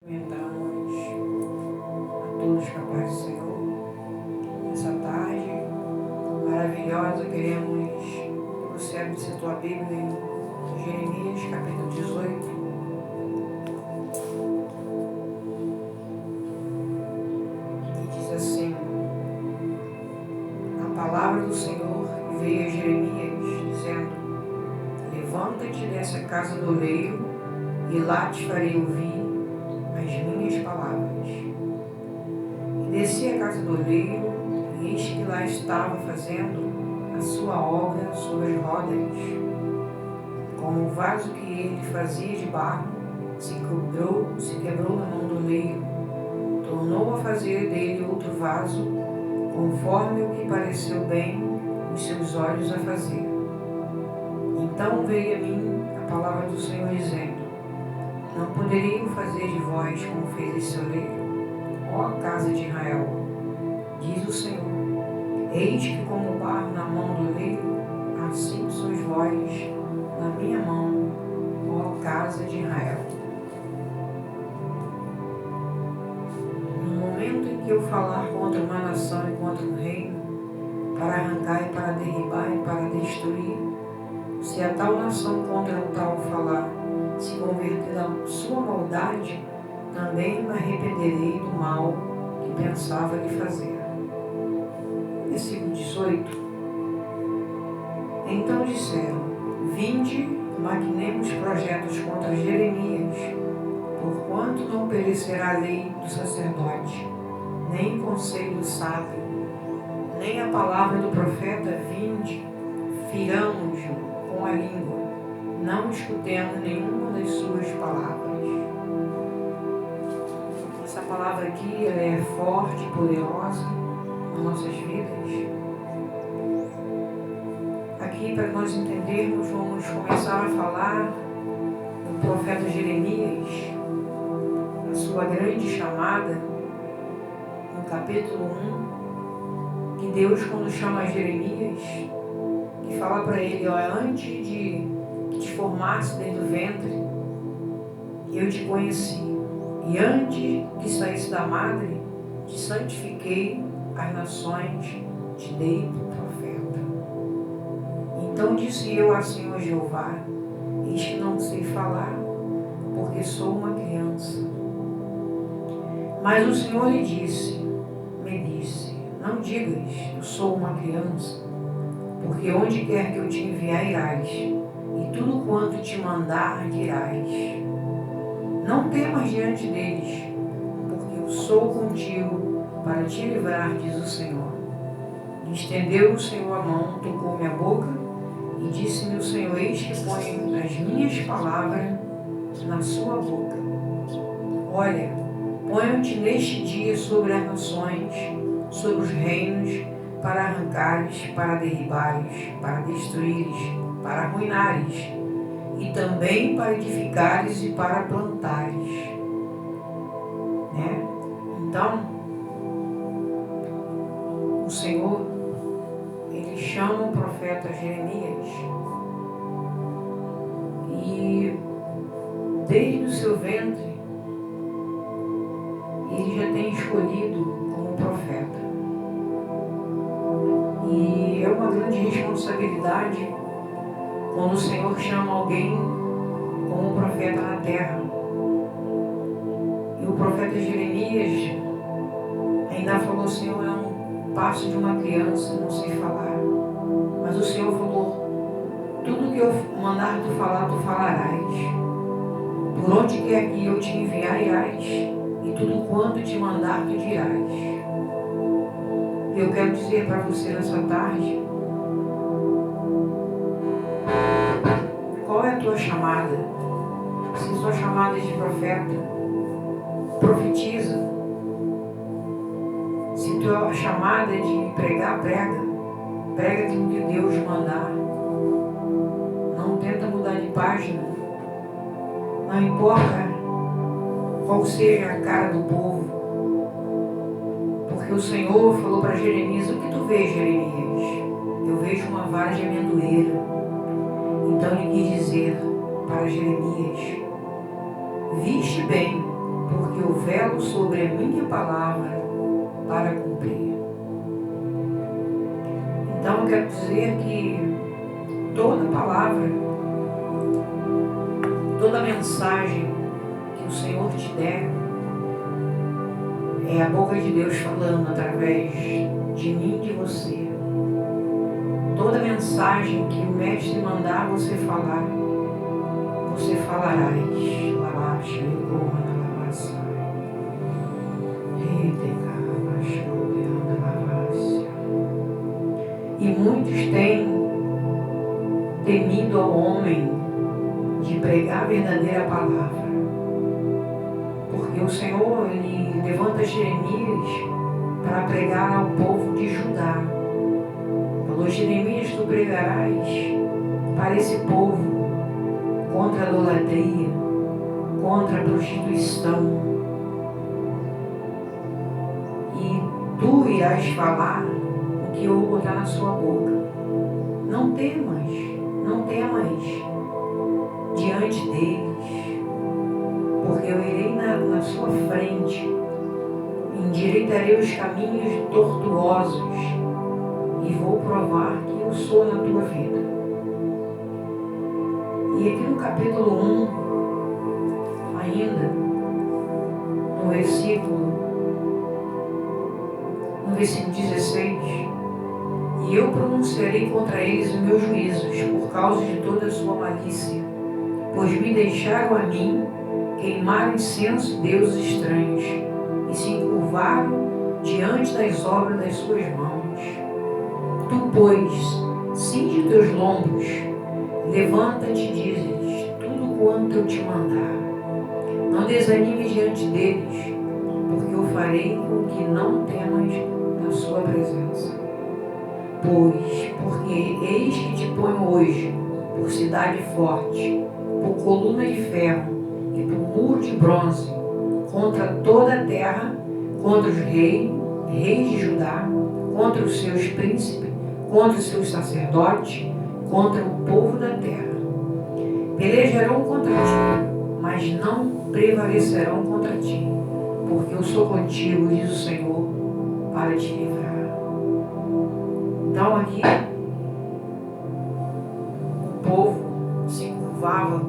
Cumprimentamos a todos com a paz do Senhor. Nessa tarde maravilhosa, queremos que você abra a tua Bíblia em Jeremias, capítulo 18. E diz assim: a palavra do Senhor veio a Jeremias, dizendo: levanta-te dessa casa do oleiro, e lá te farei ouvir as minhas palavras. E desci à casa do oleiro, e eis que lá estava fazendo a sua obra sobre as rodas. Como o vaso que ele fazia de barro se quebrou na mão do oleiro, tornou a fazer dele outro vaso, conforme o que pareceu bem os seus olhos a fazer. Então veio a mim a palavra do Senhor, dizendo: não poderiam fazer de vós como fez esse oleiro, ó casa de Israel, diz o Senhor: eis que como o barro na mão do oleiro, assim sois vós na minha mão, ó casa de Israel. No momento em que eu falar contra uma nação e contra um reino, para arrancar e para derribar e para destruir, se a tal nação contra o tal falar, se converter da sua maldade, também me arrependerei do mal que pensava lhe fazer. Versículo 18. Então disseram: vinde, maquinemos projetos contra Jeremias, porquanto não perecerá a lei do sacerdote, nem o conselho do sábio, nem a palavra do profeta. Vinde, firamos-o com a língua, não escutemos nenhuma das suas palavras. Essa palavra aqui, ela é forte e poderosa nas nossas vidas. Aqui, para nós entendermos, vamos começar a falar do profeta Jeremias, a sua grande chamada, no capítulo 1, que Deus, quando chama Jeremias, que fala para ele: ó, antes de que te formasse dentro do ventre, eu te conheci, e antes que saísse da madre, te santifiquei as nações, te dei por profeta. Então disse eu a Senhor Jeová: eis que não sei falar, porque sou uma criança. Mas o Senhor me disse: não digas, eu sou uma criança, porque onde quer que eu te enviar irás, e tudo quanto te mandar dirás. Não temas diante deles, porque eu sou contigo para te livrar, diz o Senhor. E estendeu o Senhor a mão, tocou minha boca, e disse-me o Senhor: eis que põe as minhas palavras na sua boca. Olha, ponho-te neste dia sobre as nações, sobre os reinos, para arrancares, para derribares, para destruires, para arruinares, e também para edificares e para plantares. Né? Então, o Senhor, ele chama o profeta Jeremias, e desde o seu ventre, ele já tem escolhido como profeta. E é uma grande responsabilidade quando o Senhor chama alguém como profeta na terra. E o profeta Jeremias ainda falou: Senhor, eu não passo de uma criança, não sei falar. Mas o Senhor falou: tudo que eu mandar tu falar, tu falarás. Por onde quer que eu te enviar, irás, e tudo quanto te mandar, tu dirás. Eu quero dizer para você nessa tarde: qual é a tua chamada? Se sua chamada é de profeta, profetiza. Se tua chamada é de pregar, prega. Prega aquilo que Deus mandar. Não tenta mudar de página. Não importa qual seja a cara do povo. Porque o Senhor falou para Jeremias: o que tu vês, Jeremias? Eu vejo uma vara de amendoeira. Então ele quis dizer para Jeremias: viste bem, porque zelo sobre a minha palavra para cumprir. Então, eu quero dizer que toda palavra, toda mensagem que o Senhor te der, é a boca de Deus falando através de mim e de você. Toda mensagem que o Mestre mandar você falar, você falarás. E muitos têm temido ao homem de pregar a verdadeira palavra. Porque o Senhor, Ele levanta Jeremias para pregar ao povo de Judá. Falou: Jeremias, tu pregarás para esse povo contra a idolatria, contra a prostituição. E tu irás falar o que eu vou botar na sua boca. Não temas diante deles, porque eu irei na sua frente, endireitarei os caminhos tortuosos e vou provar que eu sou na tua vida. E aqui no capítulo 1, ainda, no versículo 16, e eu pronunciarei contra eles os meus juízos, por causa de toda a sua malícia, pois me deixaram a mim queimar incenso de deuses estranhos, e se encurvaram diante das obras das suas mãos. Tu, pois, cinge teus lombos, levanta-te e diz-lhes tudo quanto eu te mandar. Não desanime diante deles, porque eu farei com que não temas na sua presença. Porque eis que te ponho hoje por cidade forte, por coluna de ferro e por muro de bronze, contra toda a terra, contra os reis de Judá, contra os seus príncipes, contra os seus sacerdotes, contra o povo da terra. Pelejarão contra ti, mas não prevalecerão contra ti, porque eu sou contigo, diz o Senhor, para te livrar. Então aqui, o povo se curvava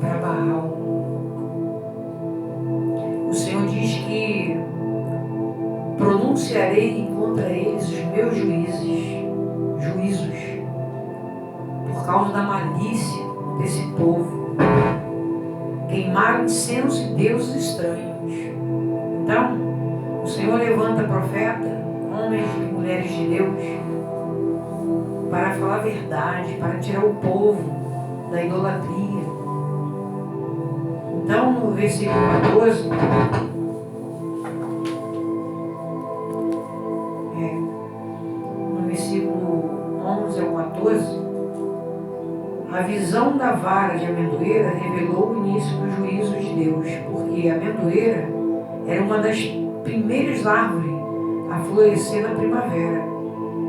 para Baal. O Senhor diz que pronunciarei contra eles os meus juízos, por causa da malícia desse povo. Queimaram incenso de deuses estranhos. Então, o Senhor levanta profeta, homens e mulheres de Deus, para falar a verdade, para tirar o povo da idolatria. Então, no versículo 14, no versículo 11 ao 14, a visão da vara de amendoeira revelou o início do juízo de Deus, porque a amendoeira era uma das primeiras árvores a florescer na primavera.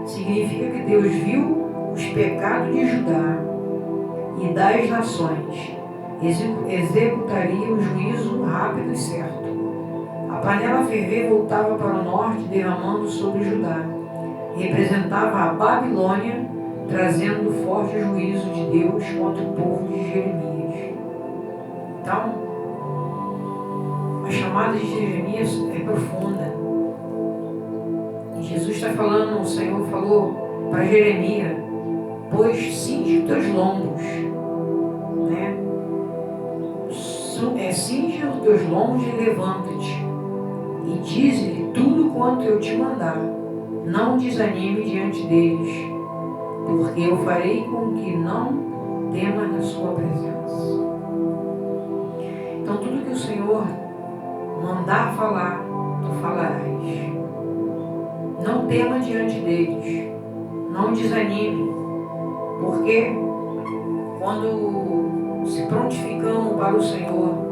Significa que Deus viu os pecados de Judá e das nações, executaria o juízo rápido e certo. A panela a ferver voltava para o norte, derramando sobre Judá. Representava a Babilônia, trazendo o forte juízo de Deus contra o povo de Jeremias. Então, a chamada de Jeremias é profunda. E Jesus está falando, o Senhor falou para Jeremias: pois cinge os teus lombos, né? Cinge os teus lombos e levanta-te, e diz-lhe tudo quanto eu te mandar. Não desanime diante deles, porque eu farei com que não temas na sua presença. Então, tudo que o Senhor mandar falar, tu falarás. Não tema diante deles, não desanime, porque quando se prontificamos para o Senhor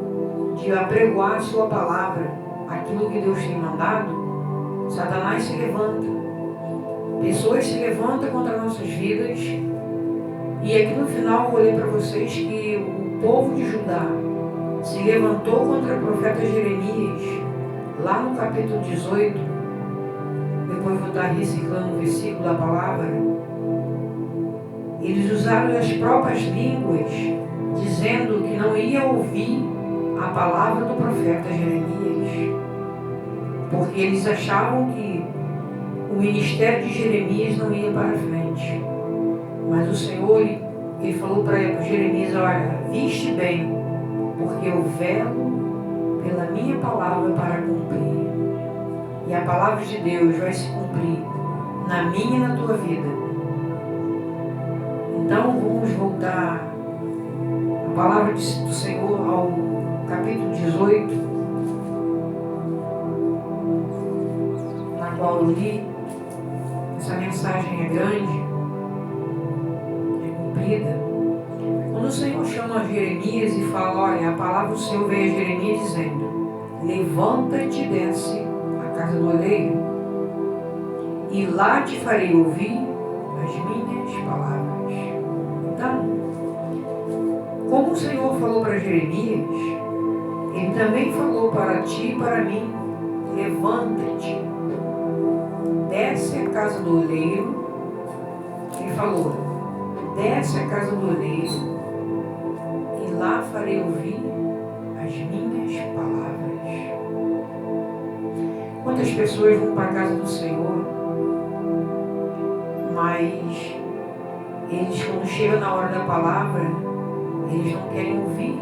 de apregoar a sua palavra, aquilo que Deus tem mandado, Satanás se levanta. Pessoas se levantam contra nossas vidas. E aqui no final eu vou ler para vocês que o povo de Judá se levantou contra o profeta Jeremias lá no capítulo 18, depois vou estar reciclando o versículo da palavra, eles usaram as próprias línguas, dizendo que não ia ouvir a palavra do profeta Jeremias, porque eles achavam que o ministério de Jeremias não ia para frente. Mas o Senhor, ele falou para Jeremias: olha, viste bem, porque eu velo pela minha palavra para cumprir. E a palavra de Deus vai se cumprir na minha e na tua vida. Então vamos voltar a palavra do Senhor ao capítulo 18, na qual eu li. Essa mensagem é grande, é comprida. Quando o Senhor chama Jeremias e fala: olha, a palavra do Senhor veio a Jeremias dizendo: levanta-te e desce à casa do oleiro, e lá te farei ouvir as minhas palavras. Então, como o Senhor falou para Jeremias, Ele também falou para ti e para mim: levanta-te, desce à casa do oleiro. Ele falou: desce à casa do oleiro, e lá farei ouvir as minhas palavras. Quantas pessoas vão para a casa do Senhor, mas eles, quando chegam na hora da palavra, eles não querem ouvir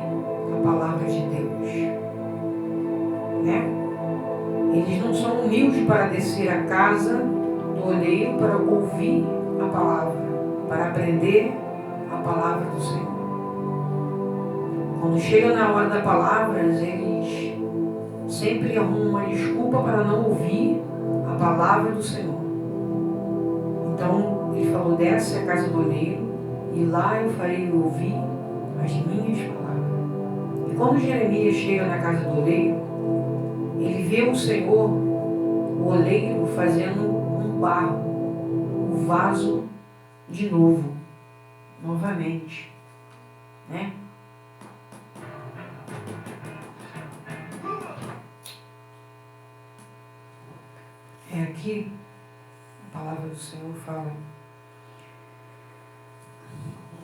a palavra de Deus, né? Eles não são humildes para descer à casa do oleiro para ouvir a palavra, para aprender a palavra do Senhor. Quando chega na hora da palavra, eles sempre arrumam uma desculpa para não ouvir a palavra do Senhor. Então, ele falou: desce à casa do oleiro, e lá eu farei ouvir as minhas palavras. E quando Jeremias chega na casa do oleiro, ele vê o Senhor, o oleiro, fazendo um barro, um vaso de novo, novamente, né? É aqui, a palavra do Senhor fala: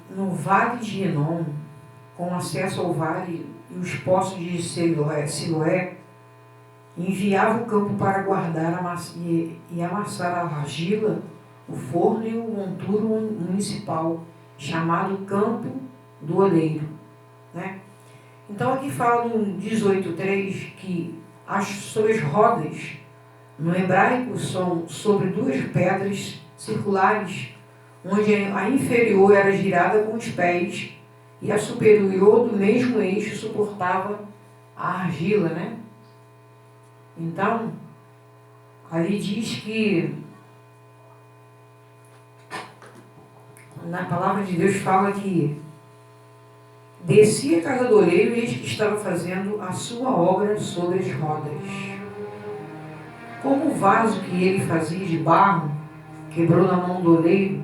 no vale de Enom, com acesso ao vale e os poços de Siloé, enviava o campo para guardar e amassar a argila, o forno e o monturo municipal, chamado Campo do Oleiro, né? Então aqui fala no 18:3 que as suas rodas, no hebraico, são sobre duas pedras circulares, onde a inferior era girada com os pés e a superior do mesmo eixo suportava a argila, né? Então, ali diz que na palavra de Deus fala que descia a casa do oleiro e eis que estava fazendo a sua obra sobre as rodas. Como o vaso que ele fazia de barro quebrou na mão do oleiro,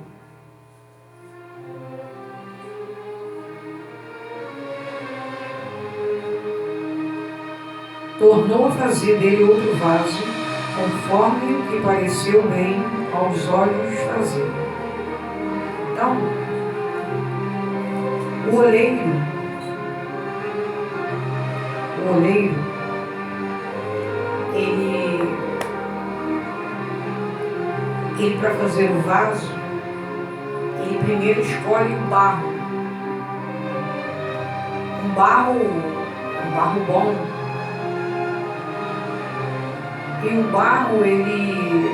tornou a fazer dele outro vaso, conforme o que pareceu bem aos olhos fazer. Então, o oleiro, ele para fazer o vaso, ele primeiro escolhe o barro. Um barro bom. E o barro, ele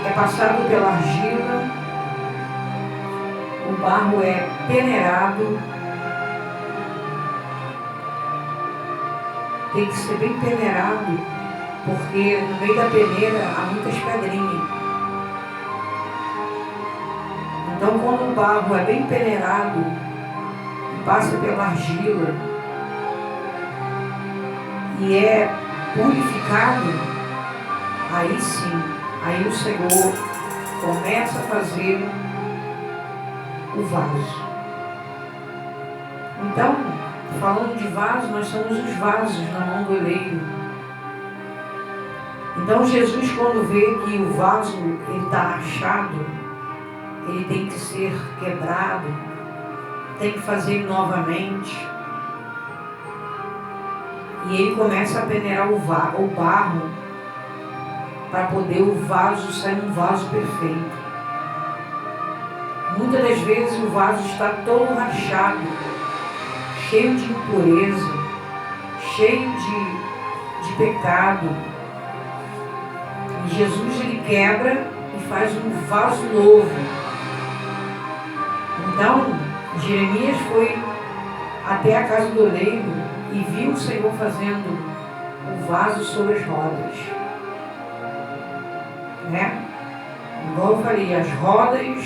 é passado pela argila, o barro é peneirado, tem que ser bem peneirado, porque no meio da peneira há muitas pedrinhas. Então, quando o barro é bem peneirado e passa pela argila e é purificado, aí sim, aí o Senhor começa a fazer o vaso. Então, falando de vaso, nós somos os vasos na mão do oleiro. Então Jesus, quando vê que o vaso está rachado, ele tem que ser quebrado, tem que fazer novamente. E ele começa a peneirar o barro para poder o vaso sair um vaso perfeito. Muitas das vezes o vaso está todo rachado, cheio de impureza, cheio de pecado. E Jesus, ele quebra e faz um vaso novo. Então, Jeremias foi até a casa do oleiro e viu o Senhor fazendo o vaso sobre as rodas. Né? Igual eu falei, as rodas,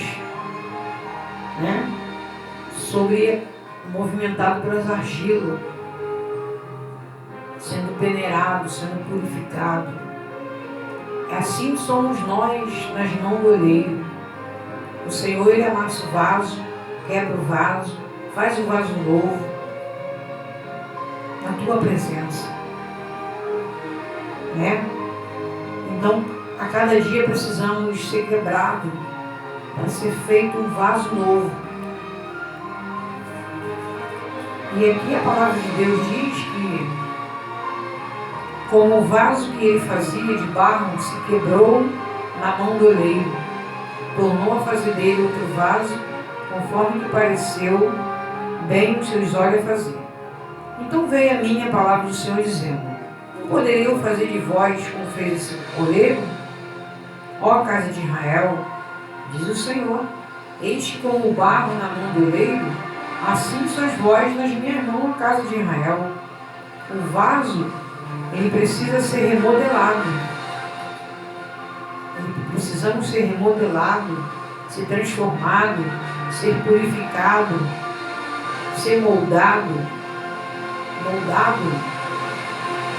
né? Movimentado pelas argilas, sendo peneirado, sendo purificado. Assim somos nós nas mãos do oleiro. O Senhor, ele amassa o vaso, quebra o vaso, faz o vaso novo, na tua presença. Né? Então, a cada dia precisamos ser quebrados para ser feito um vaso novo. E aqui a palavra de Deus diz que, como o vaso que ele fazia de barro se quebrou na mão do oleiro, tornou a fazer dele outro vaso, conforme que pareceu bem os seus olhos a fazer. Então veio a mim a palavra do Senhor dizendo: não poderia eu fazer de vós como fez esse oleiro? Ó casa de Israel, diz o Senhor, eis que como o barro na mão do oleiro, assim sois vós nas minhas mãos, a casa de Israel. O vaso, ele precisa ser remodelado. Precisamos ser remodelados, ser transformados, ser purificados, ser moldado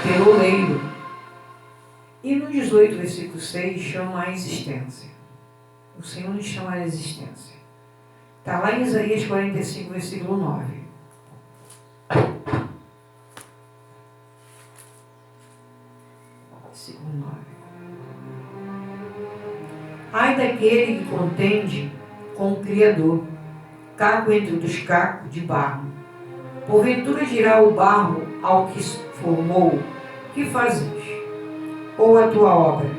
pelo oleiro. E no 18, versículo 6, chama a existência. O Senhor nos chama a existência. Está lá em Isaías 45, versículo 9. Versículo 9. Ai daquele que contende com o Criador, caco entre os cacos de barro. Porventura dirá o barro ao que formou: que fazes? Ou a tua obra,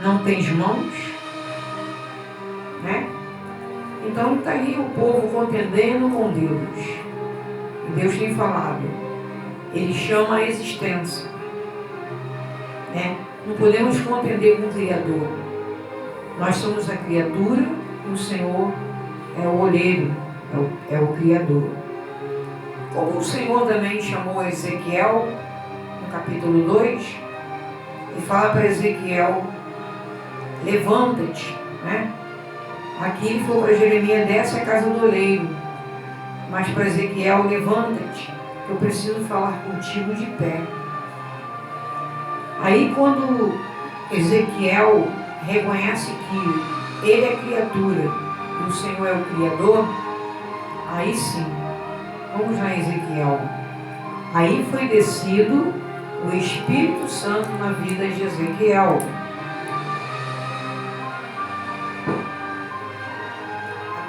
não tens mãos? Né? Então está ali o povo contendendo com Deus. E Deus tem falado. Ele chama a existência. Né? Não podemos contender com o Criador. Nós somos a criatura e o Senhor é o oleiro, é o Criador. Como o Senhor também chamou Ezequiel, no capítulo 2, e fala para Ezequiel: levanta-te, né? Aqui ele falou para Jeremias: desce a casa do oleiro. Mas para Ezequiel: levanta-te, eu preciso falar contigo de pé. Aí quando Ezequiel reconhece que ele é criatura e o Senhor é o Criador, aí sim, vamos lá, Ezequiel. Aí foi descido o Espírito Santo na vida de Ezequiel.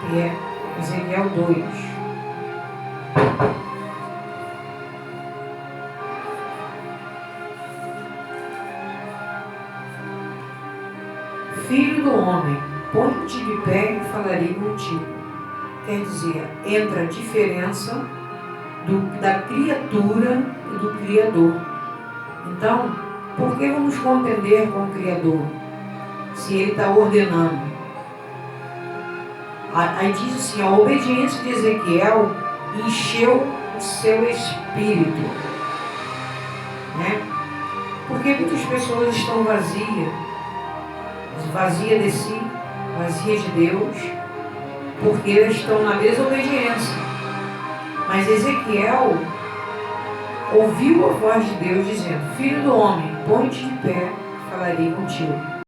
Aqui é Ezequiel 2. Filho do homem, põe-te de pé e falarei contigo. Quer dizer, entra a diferença da criatura e do Criador. Então, por que vamos contender com o Criador, se ele está ordenando? Aí diz assim: a obediência de Ezequiel encheu o seu espírito. Né? Porque muitas pessoas estão vazias de si, vazias de Deus, porque elas estão na desobediência. Mas Ezequiel ouviu a voz de Deus dizendo: filho do homem, põe-te de pé, falarei contigo.